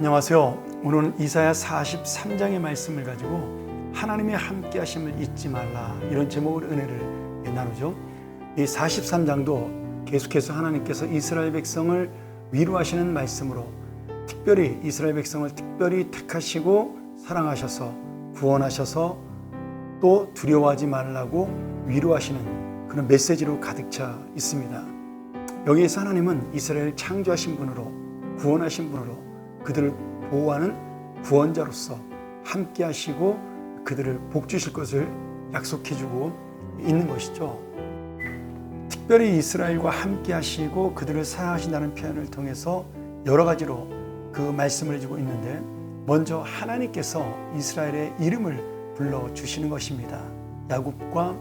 안녕하세요. 오늘은 이사야 43장의 말씀을 가지고 하나님의 함께 하심을 잊지 말라, 이런 제목의 은혜를 나누죠. 이 43장도 계속해서 하나님께서 이스라엘 백성을 위로하시는 말씀으로, 특별히 이스라엘 백성을 특별히 택하시고 사랑하셔서 구원하셔서 또 두려워하지 말라고 위로하시는 그런 메시지로 가득 차 있습니다. 여기에서 하나님은 이스라엘을 창조하신 분으로, 구원하신 분으로, 그들을 보호하는 구원자로서 함께 하시고 그들을 복 주실 것을 약속해 주고 있는 것이죠. 특별히 이스라엘과 함께 하시고 그들을 사랑하신다는 표현을 통해서 여러 가지로 그 말씀을 해주고 있는데, 먼저 하나님께서 이스라엘의 이름을 불러주시는 것입니다. 야곱과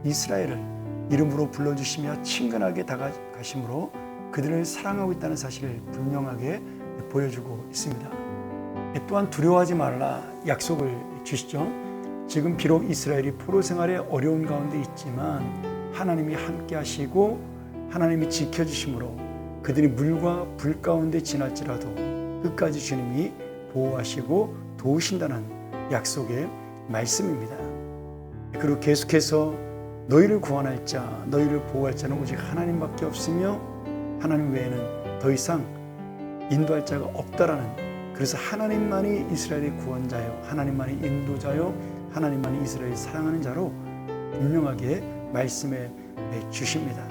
이스라엘을 이름으로 불러주시며 친근하게 다가가심으로 그들을 사랑하고 있다는 사실을 분명하게 보여주고 있습니다. 또한 두려워하지 말라 약속을 주시죠. 지금 비록 이스라엘이 포로 생활에 어려운 가운데 있지만 하나님이 함께 하시고 하나님이 지켜주심으로 그들이 물과 불 가운데 지날지라도 끝까지 주님이 보호하시고 도우신다는 약속의 말씀입니다. 그리고 계속해서 너희를 구원할 자, 너희를 보호할 자는 오직 하나님밖에 없으며 하나님 외에는 더 이상 인도할 자가 없다라는, 그래서 하나님만이 이스라엘의 구원자요, 하나님만이 인도자요, 하나님만이 이스라엘을 사랑하는 자로 분명하게 말씀해 주십니다.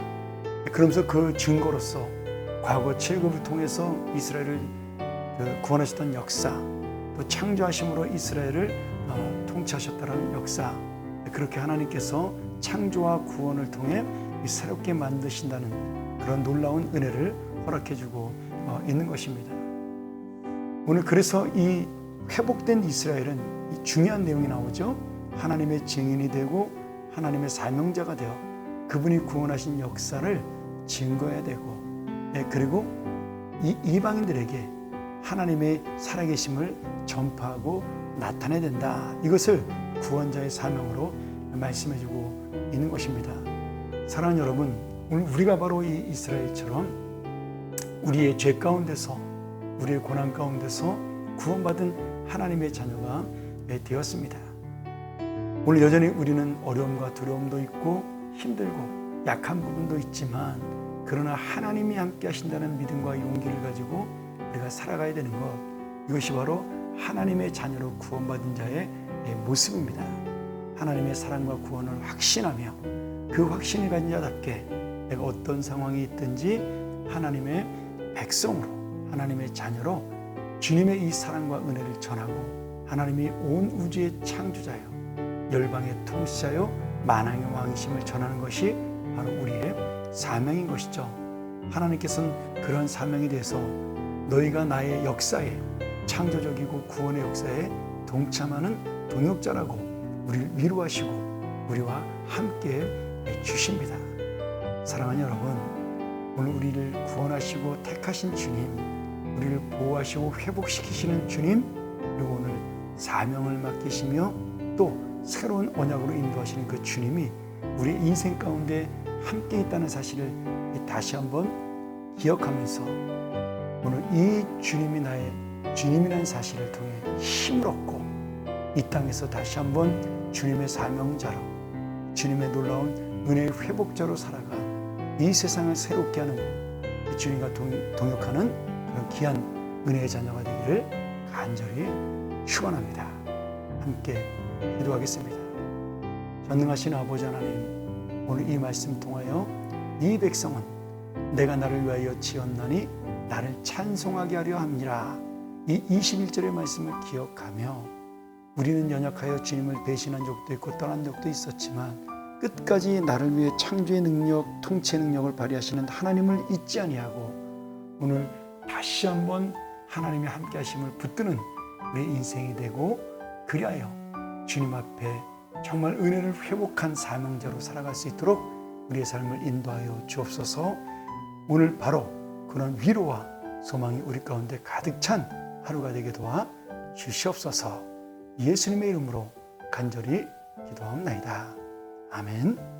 그러면서 그 증거로서 과거 출애굽을 통해서 이스라엘을 구원하셨던 역사, 또 창조하심으로 이스라엘을 통치하셨다는 역사, 그렇게 하나님께서 창조와 구원을 통해 새롭게 만드신다는 그런 놀라운 은혜를 허락해 주고 있는 것입니다. 오늘 그래서 이 회복된 이스라엘은 이 중요한 내용이 나오죠. 하나님의 증인이 되고 하나님의 사명자가 되어 그분이 구원하신 역사를 증거해야 되고, 그리고 이 이방인들에게 하나님의 살아계심을 전파하고 나타내야 된다. 이것을 구원자의 사명으로 말씀해주고 있는 것입니다. 사랑하는 여러분, 오늘 우리가 바로 이 이스라엘처럼 우리의 죄 가운데서, 우리의 고난 가운데서 구원받은 하나님의 자녀가 되었습니다. 오늘 여전히 우리는 어려움과 두려움도 있고 힘들고 약한 부분도 있지만, 그러나 하나님이 함께 하신다는 믿음과 용기를 가지고 우리가 살아가야 되는 것, 이것이 바로 하나님의 자녀로 구원받은 자의 모습입니다. 하나님의 사랑과 구원을 확신하며 그 확신을 가진 자답게 내가 어떤 상황이 있든지 하나님의 백성으로, 하나님의 자녀로 주님의 이 사랑과 은혜를 전하고, 하나님이 온 우주의 창조자요, 열방의 통치자요, 만왕의 왕이심을 전하는 것이 바로 우리의 사명인 것이죠. 하나님께서는 그런 사명에 대해서 너희가 나의 역사에, 창조적이고 구원의 역사에 동참하는 동역자라고 우리를 위로하시고 우리와 함께 주십니다. 사랑하는 여러분, 오늘 우리를 구원하시고 택하신 주님, 우리를 보호하시고 회복시키시는 주님, 그리고 오늘 사명을 맡기시며 또 새로운 언약으로 인도하시는 그 주님이 우리 인생 가운데 함께 있다는 사실을 다시 한번 기억하면서 오늘 이 주님이 나의 주님이라는 사실을 통해 힘을 얻고 이 땅에서 다시 한번 주님의 사명자로, 주님의 놀라운 은혜의 회복자로 살아가 이 세상을 새롭게 하는 주님과 동역하는 그런 귀한 은혜의 자녀가 되기를 간절히 축원합니다. 함께 기도하겠습니다. 전능하신 아버지 하나님, 오늘 이 말씀 통하여 이 백성은 내가 나를 위하여 지었나니 나를 찬송하게 하려 함이라, 이 21절의 말씀을 기억하며 우리는 연약하여 주님을 배신한 적도 있고 떠난 적도 있었지만 끝까지 나를 위해 창조의 능력, 통치의 능력을 발휘하시는 하나님을 잊지 아니하고 오늘 다시 한번 하나님의 함께 하심을 붙드는 우리의 인생이 되고, 그리하여 주님 앞에 정말 은혜를 회복한 사명자로 살아갈 수 있도록 우리의 삶을 인도하여 주옵소서. 오늘 바로 그런 위로와 소망이 우리 가운데 가득 찬 하루가 되게 도와 주시옵소서. 예수님의 이름으로 간절히 기도하옵나이다. 아멘.